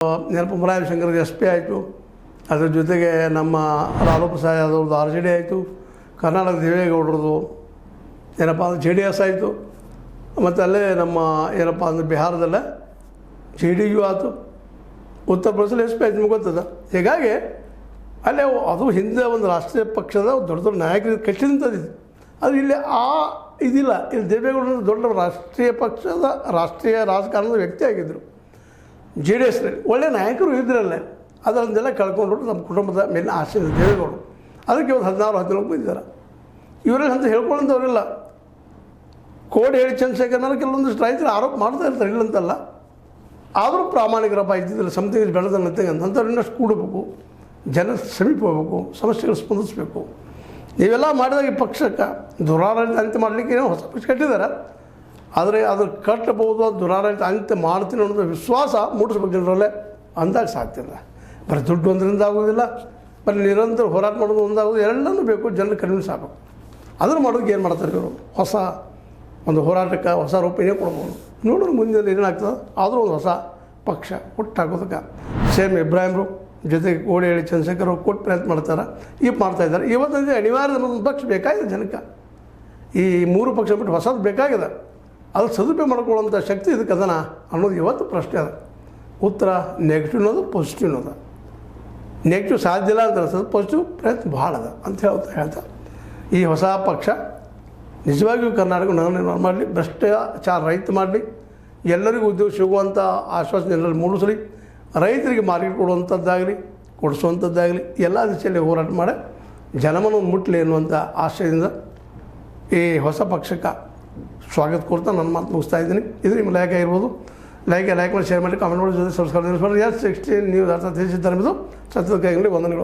ನೆನಪು Mulayam Shankar S P ಆಯಿತು. ಅದ್ರ ಜೊತೆಗೆ ನಮ್ಮ ಲಾಲು ಪ್ರಸಾದ್ ಯಾದವ್ರದ್ದು ಆರ್ ಜೆ ಡಿ ಆಯಿತು. ಕರ್ನಾಟಕ ದೇವೇಗೌಡರದು ಏನಪ್ಪ ಅಂದ್ರೆ ಜೆ ಡಿ ಎಸ್ ಆಯಿತು. ಮತ್ತು ಅಲ್ಲೇ ನಮ್ಮ ಏನಪ್ಪ ಅಂದ್ರೆ ಬಿಹಾರದಲ್ಲೇ ಜೆ ಡಿ ಯು ಆಯಿತು. ಉತ್ತರ ಪ್ರದೇಶದಲ್ಲಿ ಎಸ್ ಪಿ ಆಯ್ತು, ನಿಮ್ಗೆ ಗೊತ್ತದ. ಹೀಗಾಗಿ ಅಲ್ಲೇ ಅದು ಹಿಂದೆ ಒಂದು ರಾಷ್ಟ್ರೀಯ ಪಕ್ಷದ ದೊಡ್ಡ ದೊಡ್ಡ ನಾಯಕರು ಕಟ್ಟಿದಂಥದ್ದು. ಅದು ಇಲ್ಲಿ ಇದಿಲ್ಲ. ಇಲ್ಲಿ ದೇವೇಗೌಡರು ದೊಡ್ಡ ರಾಷ್ಟ್ರೀಯ ಪಕ್ಷದ ರಾಷ್ಟ್ರೀಯ ರಾಜಕಾರಣದ ವ್ಯಕ್ತಿ ಆಗಿದ್ದರು. ಜೆ ಡಿ ಎಸ್ನಲ್ಲಿ ಒಳ್ಳೆಯ ನಾಯಕರು ಇದ್ರಲ್ಲೇ. ಅದರನ್ನೆಲ್ಲ ಕಳ್ಕೊಂಡು ನಮ್ಮ ಕುಟುಂಬದ ಮೇಲಿನ ಆಸೆ ಇದೆ ದೇವೇಗೌಡರು. ಅದಕ್ಕೆ ಒಂದು 16-17 ಬಂದಿದ್ದಾರೆ. ಇವರಲ್ಲಿ ಅಂತ ಹೇಳ್ಕೊಳ್ಳೋಂಥವ್ರಿಲ್ಲ. ಕೋಡಿ ಹೇಳಿ ಚಂದ್ರಶೇಖರ್ ಮೇಲೆ ಕೆಲವೊಂದಿಷ್ಟು ರೈತರು ಆರೋಪ ಮಾಡ್ತಾ ಇರ್ತಾರೆ, ಇಲ್ಲಂತಲ್ಲ. ಆದರೂ ಪ್ರಾಮಾಣಿಕರಪ್ಪ ಇದ್ದಿದ್ದಿಲ್ಲ, ಸಮಥಿಂಗ್ ಬೆಳೆದ ಅಂಥವ್ರು ಇನ್ನಷ್ಟು ಕೂಡಬೇಕು, ಜನ ಸಮೀಪ ಹೋಗಬೇಕು, ಸಮಸ್ಯೆಗಳು ಸ್ಪಂದಿಸಬೇಕು. ನೀವೆಲ್ಲ ಮಾಡಿದಾಗ ಈ ಪಕ್ಷಕ್ಕೆ ದುರಾಡಳಿತ ಅಂತ್ಯ ಮಾಡಲಿಕ್ಕೆ ಏನೋ ಹೊಸ ಪಕ್ಷ ಕಟ್ಟಿದ್ದಾರೆ. ಆದರೆ ಅದು ಕಟ್ಟಬಹುದು, ಅದು ದುರಾಡಳಿತ ಅಂತ್ಯ ಮಾಡ್ತೀನಿ ಅನ್ನೋದು ವಿಶ್ವಾಸ ಮೂಡಿಸ್ಬೇಕು ಜನರಲ್ಲೇ. ಅಂದಾಗ ಸಾಧ್ತಿಲ್ಲ. ಬರೀ ದುಡ್ಡು ಒಂದರಿಂದ ಆಗೋದಿಲ್ಲ, ಬರೀ ನಿರಂತರ ಹೋರಾಟ ಮಾಡೋದು ಒಂದಾಗೋದು, ಎಲ್ಲನೂ ಬೇಕು. ಜನರು ಕನ್ವಿನ್ಸ್ ಆಗಬೇಕು. ಅದನ್ನು ಮಾಡೋದಕ್ಕೆ ಏನು ಮಾಡ್ತಾರೆ ಇವರು? ಹೊಸ ಒಂದು ಹೋರಾಟಕ್ಕೆ ಹೊಸ ರೂಪನೇ ಕೊಡ್ಬೋದು. ನೋಡೋಣ ಮುಂದೆ ಏನಾಗ್ತದೆ. ಆದರೂ ಒಂದು ಹೊಸ ಪಕ್ಷ ಹುಟ್ಟಾಕೋದಕ್ಕೆ ಸೇಮ್ ಇಬ್ರಾಹಿಮ್ರು ಜೊತೆಗೆ ಕೋಡಿ ಹೇಳಿ ಚಂದ್ರಶೇಖರ್ ಅವರು ಕೊಟ್ಟು ಪ್ರಯತ್ನ ಮಾಡ್ತಾರೆ. ಮಾಡ್ತಾಯಿದ್ದಾರೆ. ಇವತ್ತಂದರೆ ಅನಿವಾರ್ಯ ಒಂದು ಪಕ್ಷ ಬೇಕಾಗಿದೆ ಜನಕ್ಕೆ. ಈ 3 ಪಕ್ಷ ಬಿಟ್ಟು ಹೊಸದು ಬೇಕಾಗಿದೆ. ಅದು ಸದುಪಯೋಗ ಮಾಡ್ಕೊಳ್ಳೋಂಥ ಶಕ್ತಿ ಇದಕ್ಕೆ ಅದನ ಅನ್ನೋದು ಇವತ್ತು ಪ್ರಶ್ನೆ ಅದ. ಉತ್ತರ ನೆಗೆಟಿವ್ ಅನ್ನೋದು ಪಾಸಿಟಿವ್ ಅನ್ನೋದು. ನೆಗೆಟಿವ್ ಸಾಧ್ಯ ಇಲ್ಲ ಅಂತ ಅನ್ಸೋದು, ಪಾಸಿಟಿವ್ ಪ್ರಯತ್ನ ಭಾಳ ಅದ ಅಂತ ಹೇಳ್ತಾರೆ. ಈ ಹೊಸ ಪಕ್ಷ ನಿಜವಾಗಿಯೂ ಕರ್ನಾಟಕ ನಗರ ನಿರ್ಮಾಣ ಮಾಡಲಿ, ಭ್ರಷ್ಟಾಚಾರ ರಹಿತ ಮಾಡಲಿ, ಎಲ್ಲರಿಗೂ ಉದ್ಯೋಗ ಸಿಗುವಂಥ ಆಶ್ವಾಸನೆ ಎಲ್ಲರೂ ಮೂಡಿಸಲಿ, ರೈತರಿಗೆ ಮಾರ್ಕೆಟ್ ಕೊಡುವಂಥದ್ದಾಗಲಿ ಕೊಡಿಸುವಂಥದ್ದಾಗಲಿ ಎಲ್ಲ ದಿಶೆಯಲ್ಲಿ ಹೋರಾಟ ಮಾಡಿ ಜನಮನ ಮುಟ್ಟಲಿ ಎನ್ನುವಂಥ ಆಶಯದಿಂದ ಈ ಹೊಸ ಪಕ್ಷಕ್ಕೆ ಸ್ವಾಗತ ಕೊಡ್ತಾ ನನ್ನ ಮಾತು ಮುಗಿಸ್ತಾ ಇದ್ದೀನಿ. ಇದು ನಿಮ್ಮ ಲೈಕ್ ಆಗಿರ್ಬೋದು. ಲೈಕ್ ಮಾಡಿ, ಶೇರ್ ಮಾಡಿ, ಕಾಮೆಂಟ್ ಮಾಡಿ, ಜೊತೆ ಸಬ್ಸ್ಕ್ರೈಬ್ ಮಾಡಿ. S16 ನ್ಯೂಸ್ ಅರ್ಥ ತಿಳಿಸಿದ್ದಾರೆ. ಇದು ಸತ್ಯದ ಕೈಗೊಂಡು ವಂದನೆಗಳು.